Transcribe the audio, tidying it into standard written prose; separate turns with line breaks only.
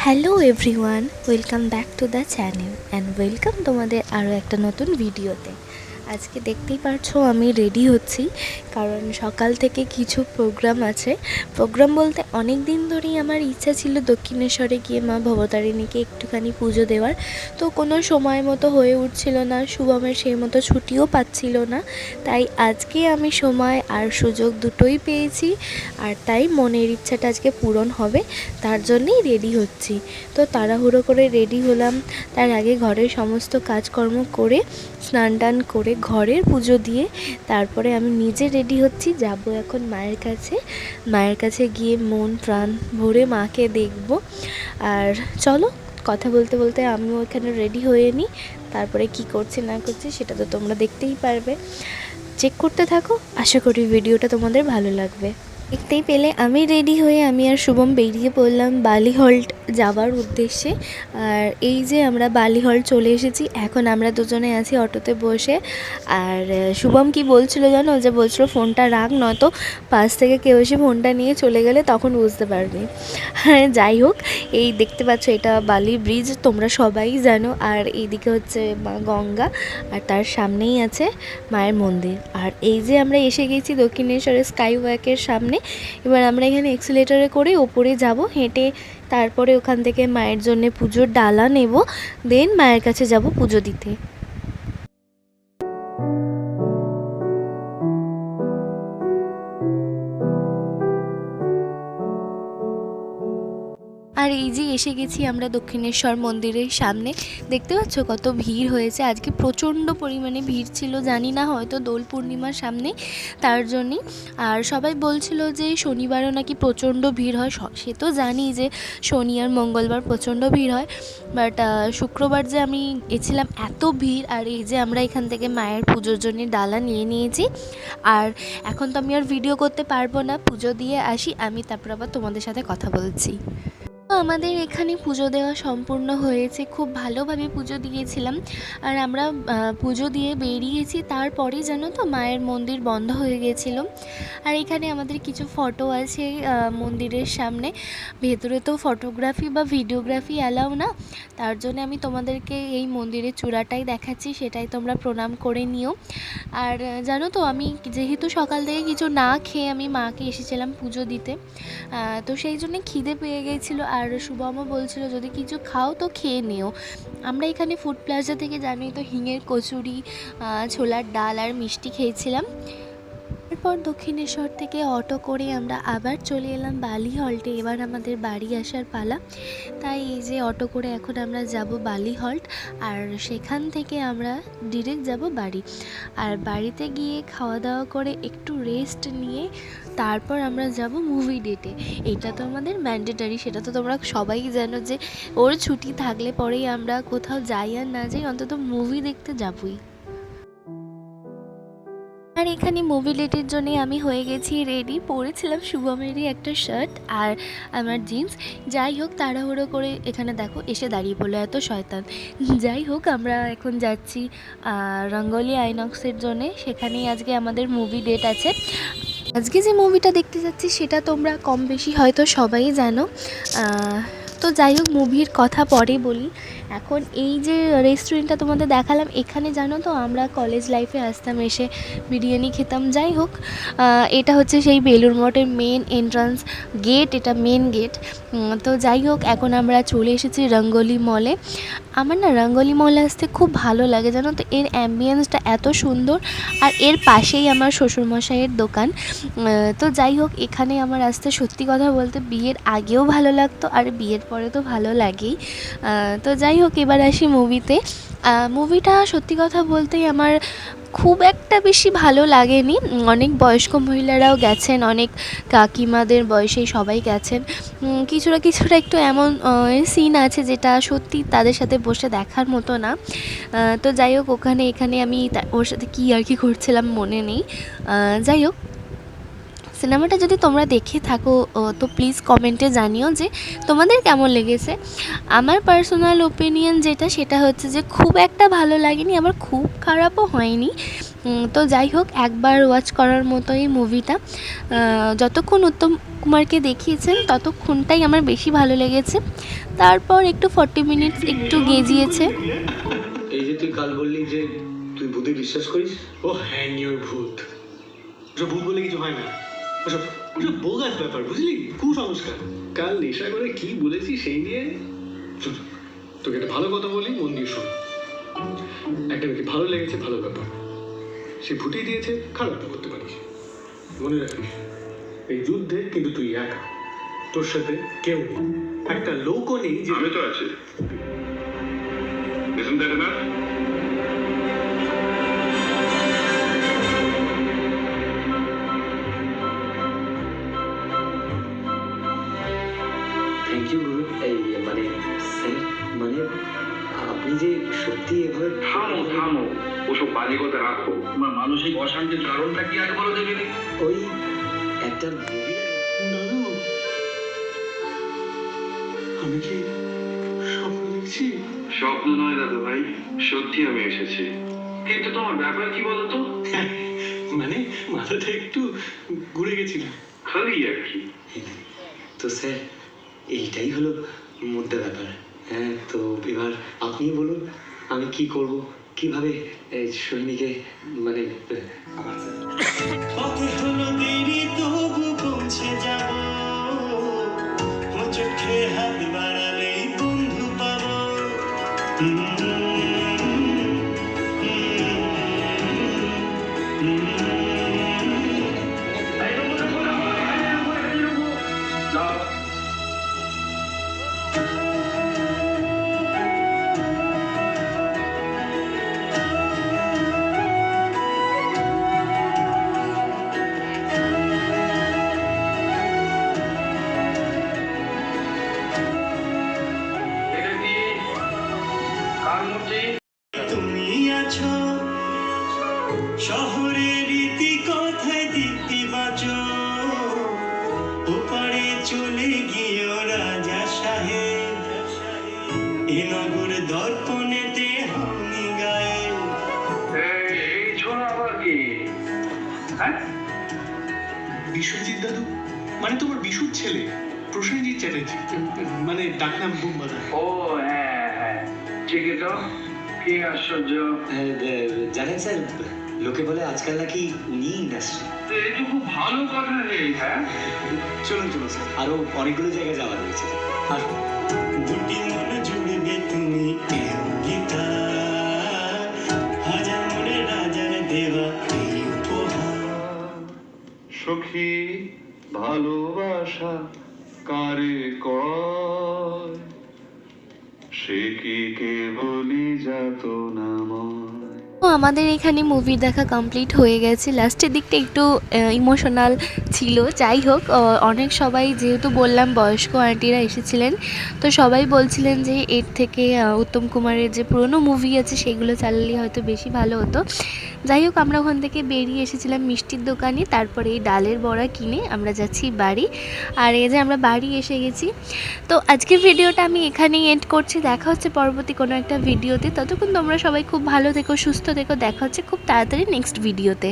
Hello everyone, welcome back to the channel and welcome তোমাদের আরও একটা নতুন ভিডিওতে। আজকে দেখতেই পারছো আমি রেডি হচ্ছি, কারণ সকাল থেকে কিছু প্রোগ্রাম আছে। প্রোগ্রাম বলতে অনেক দিন ধরেই আমার ইচ্ছা ছিল দক্ষিণেশ্বরে গিয়ে মা ভবতারিণীকে একটুখানি পুজো দেওয়ার, তো কোনো সময় মতো হয়ে উঠছিল না, শুভমের সেই মতো ছুটিও পাচ্ছিল না। তাই আজকে আমি সময় আর সুযোগ দুটোই পেয়েছি, আর তাই মনের ইচ্ছাটা আজকে পূরণ হবে, তার জন্যেই রেডি হচ্ছি। তো তাড়াহুড়ো করে রেডি হলাম। তার আগে ঘরের সমস্ত কাজকর্ম করে স্নান টান করে ঘরের পুজো দিয়ে তারপরে আমি নিজে রেডি হচ্ছি, যাব এখন মায়ের কাছে গিয়ে মন প্রাণ ভরে মাকে দেখব। আর চলো, কথা বলতে বলতে আমিও এখানে রেডি হয়ে নিই, তারপরে কি করছি না করছি সেটা তো তোমরা দেখতেই পারবে। চেক করতে থাকো, আশা করি ভিডিওটা তোমাদের ভালো লাগবে। দেখতেই পেলে আমি রেডি হয়ে আমি আর শুভম বেরিয়ে পড়লাম বালি হল্ট যাওয়ার উদ্দেশ্যে। আর এই যে আমরা বালি হল্ট চলে এসেছি, এখন আমরা দুজনে আছি অটোতে বসে। আর শুভম কি বলছিল জানো, যে বলছিল ফোনটা রাখ, নয়তো পাশ থেকে কেউ এসে ফোনটা নিয়ে চলে গেলে তখন বুঝতে পারবি। হ্যাঁ, যাই হোক, এই দেখতে পাচ্ছ এটা বালি ব্রিজ, তোমরা সবাই জানো। আর এইদিকে হচ্ছে মা গঙ্গা, আর তার সামনেই আছে মায়ের মন্দির। আর এই যে আমরা এসে গেছি দক্ষিণেশ্বরের স্কাই ওয়াকের সামনে। এবার আমরা এখানে এক্সিলেটরে করে ওপরে যাব হেঁটে, তারপরে ওখান থেকে মায়ের জন্য পুজোর ডালা নেব, দেন মায়ের কাছে যাব পুজো দিতে। আর এই যে এসে গেছি আমরা দক্ষিণেশ্বর মন্দিরের সামনে। দেখতে পাচ্ছ কত ভিড় হয়েছে আজকে, প্রচণ্ড পরিমাণে ভিড় ছিল, জানি না হয়তো দোল পূর্ণিমার সামনে তার জন্যই। আর সবাই বলছিল যে শনিবারও নাকি প্রচণ্ড ভিড় হয়, সে তো জানি যে শনি আর মঙ্গলবার প্রচণ্ড ভিড় হয়, বাট শুক্রবার যে আমি গেছিলাম এত ভিড়। আর এই যে আমরা এখান থেকে মায়ের পুজোর জন্য ডালা নিয়ে নিয়েছি। আর এখন তো আমি আর ভিডিও করতে পারবো না, পুজো দিয়ে আসি আমি, তারপর আবার তোমাদের সাথে কথা বলছি। তো আমাদের এখানে পুজো দেওয়া সম্পূর্ণ হয়েছে, খুব ভালোভাবে পুজো দিয়েছিলাম। আর আমরা পুজো দিয়ে বেরিয়েছি, তারপরে জানো তো মায়ের মন্দির বন্ধ হয়ে গেছিলো। আর এখানে আমাদের কিছু ফটো আছে মন্দিরের সামনে। ভেতরে তো ফটোগ্রাফি বা ভিডিওগ্রাফি অ্যালাউ না, তার জন্য আমি তোমাদেরকে এই মন্দিরের চূড়াটাই দেখাচ্ছি, সেটাই তোমরা প্রণাম করে নিও। আর জানো তো আমি যেহেতু সকাল থেকে কিছু না খেয়ে আমি মাকে এসেছিলাম পুজো দিতে, তো সেই জন্যে খিদে পেয়ে গিয়েছিলো। আর শুভমও বলছিল যদি কিছু খাও তো খেয়ে নিও। আমরা এখানে ফুড প্লাজা থেকে জানোই তো হিঙের কচুরি, ছোলার ডাল আর মিষ্টি খেয়েছিলাম। এরপর দক্ষিণেশ্বর থেকে অটো করে আমরা আবার চলে এলাম বালি হল্টে। এবার আমাদের বাড়ি আসার পালা, তাই এই যে অটো করে এখন আমরা যাব বালি হল্ট, আর সেখান থেকে আমরা ডিরেক্ট যাব বাড়ি। আর বাড়িতে গিয়ে খাওয়া দাওয়া করে একটু রেস্ট নিয়ে তারপর আমরা যাব মুভি ডেটে। এটা তো আমাদের ম্যান্ডেটারি, সেটা তো তোমরা সবাই জানো যে ওর ছুটি থাকলে পরেই আমরা কোথাও যাই আর না যাই অন্তত মুভি দেখতে যাবই। আর এখানে মুভি ডেটের জন্য আমি হয়ে গেছি রেডি, পরেছিলাম শুভমেরই একটা শার্ট আর আমার জিন্স। যাই হোক, তাড়াহুড়ো করে এখানে দেখো এসে দাঁড়িয়ে পড়লো এত শয়তান। যাই হোক, আমরা এখন যাচ্ছি রঙ্গোলি আইনক্সের জন্যে, সেখানেই আজকে আমাদের মুভি ডেট আছে। আজকে যে মুভিটা দেখতে যাচ্ছি সেটা তোমরা কম বেশি হয়তো সবাই জানো। তো যাই হোক, মুভির কথা পরে বলি। এখন এই যে রেস্টুরেন্টটা তোমাদের দেখালাম, এখানে জানো তো আমরা কলেজ লাইফে আসতাম, এসে বিরিয়ানি খেতাম। যাই হোক, এটা হচ্ছে সেই বেলুড় মঠের মেন এন্ট্রান্স গেট, এটা মেন গেট। তো যাই হোক, এখন আমরা চলে এসেছি রঙ্গোলি মলে। আমার না রঙ্গোলি মলে আসতে খুব ভালো লাগে, জানো তো, এর অ্যাম্বিয়েন্সটা এত সুন্দর। আর এর পাশেই আমার শ্বশুরমশাইয়ের দোকান। তো যাই হোক, এখানে আমার আসতে সত্যি কথা বলতে বিয়ের আগেও ভালো লাগতো, আর বিয়ের পরে তো ভালো লাগেই। তো যাই হোক, এবার আসি মুভিতে। মুভিটা সত্যি কথা বলতেই আমার খুব একটা বেশি ভালো লাগেনি। অনেক বয়স্ক মহিলারাও গেছেন, অনেক কাকিমাদের বয়সেই সবাই গেছেন। কিছুটা একটু এমন সিন আছে যেটা সত্যি তাদের সাথে বসে দেখার মতো না। তো যাই হোক, এখানে আমি ওর সাথে কী আর কি করছিলাম মনে নেই। যাই হোক, সিনেমাটা যদি তোমরা দেখে থাকো তো প্লিজ কমেন্টে জানিও যে তোমাদের কেমন লেগেছে। আমার পার্সোনাল ওপিনিয়ন যেটা, সেটা হচ্ছে যে খুব একটা ভালো লাগেনি, আবার খুব খারাপও হয়নি। তো যাই হোক, একবার ওয়াচ করার মতো এই মুভিটা। যতক্ষণ উত্তম কুমারকে দেখিয়েছেন ততক্ষণটাই আমার বেশি ভালো লেগেছে। তারপর একটু 40 মিনিটস একটু গেজিয়েছে।
এই যে তুই কাল বললি যে তুই ভূতে বিশ্বাস করিস।
ও হ্যাং ইউর ভূত। ওসব ভূত বলে কিছু হয় না, ওসব ওসব বোগাস ব্যাপার, বুঝলি, কুসংস্কার। কাল নেশা করে কি বলেছি সেই নিয়ে শোন, তোকে একটা ভালো কথা বলি, মন দিয়ে শোন। একটা মেয়েকে ভালো লেগেছে, ভালো ব্যাপার, সে ভুটিয়ে দিয়েছে, খারাপটা করতে পারিস। মনে রাখিস, এই যুদ্ধে কিন্তু তুই একা, তোর সাথে কেউ নেই, একটা লোকও নেই যে
আমি তো আছি। Isn't that enough?
Thank you গুরু। এই মানে স্যার, মানে আপনি যে সত্যি এভাবে
থামো থামো, ওসব বাজে কথা রাখো। তোমার মানসিক অশান্তির কারণটা কি আগে বলো দেখি।
ওই একটা মুভি।
দাদু, আমি কি স্বপ্ন দেখছি?
স্বপ্ন নয় দাদু ভাই, সত্যি আমি এসেছি। কিন্তু তোমার ব্যাপার কি বলতো?
মানে মাথাটা একটু ঘুরে গেছিল।
খালি আর কি।
তো স্যার, এইটাই হলো মুদ্রা ব্যাপার। হ্যাঁ, তো এবার আপনি বলুন আমি কি করব, কিভাবে এই সৈনিকে মানে আমার
পথে হলো দেরি তবু পৌঁছে যাব, হোঁচট খেয়ে হাত বাড়ালেই বন্ধু পাবো।
এটা কি কার মূর্তি?
তুমি আছো শহরের রীতি কথায় দিব্যি বাঁচো, ওপারে চলে গিয়েও রাজা সাহেব, এ নগর দর্পণেতে হামি গায়ে।
এই ছোড়া আবার কি? হ্যাঁ,
বিশ্বজিৎ দাদু, মানে তোমার বিশুর ছেলে প্রসেনজিৎ চ্যাটার্জি, মানে ডাকনাম বুম্বাদা।
ও হ্যাঁ হ্যাঁ, ঠিকই তো। কি আশ্চর্য,
জানেন স্যার, লোকে বলে আজকাল নাকি উনি ইন্ডাস্ট্রি।
তো এইটুকু ভালো কথা নেই। হ্যাঁ,
চলুন চলুন স্যার, আরো অনেকগুলো জায়গায় যাওয়ার রয়েছে। আর
দুটি মন জুড়বে তুমি কেউ গীতা, হাজার মনে রাজার দেওয়া এই উপহার।
সখী ভালোবাসা কারে কয়, সে কি কেবলই যাতনাময়।
তো আমাদের এখানে মুভি দেখা কমপ্লিট হয়ে গেছে। লাস্টের দিকটা একটু ইমোশনাল ছিল। যাই হোক, অনেক সবাই, যেহেতু বললাম বয়স্ক আন্টিরা এসেছিলেন, তো সবাই বলছিলেন যে এর থেকে উত্তম কুমারের যে পুরনো মুভি আছে সেগুলো চালালে হয়তো বেশি ভালো হতো। যাই হোক, আমরা ওখান থেকে বেরিয়ে এসেছিলাম মিষ্টির দোকানে, তারপরে এই ডালের বড়া কিনে আমরা যাচ্ছি বাড়ি। আর এই যে আমরা বাড়ি এসে গেছি। তো আজকের ভিডিওটা আমি এখানেই এন্ড করছি। দেখা হচ্ছে পরবর্তী কোনো একটা ভিডিওতে। ততক্ষণ তোমরা সবাই খুব ভালো থেকো, সুস্থ থেকো। দেখা হচ্ছে খুব তাড়াতাড়ি নেক্সট ভিডিওতে।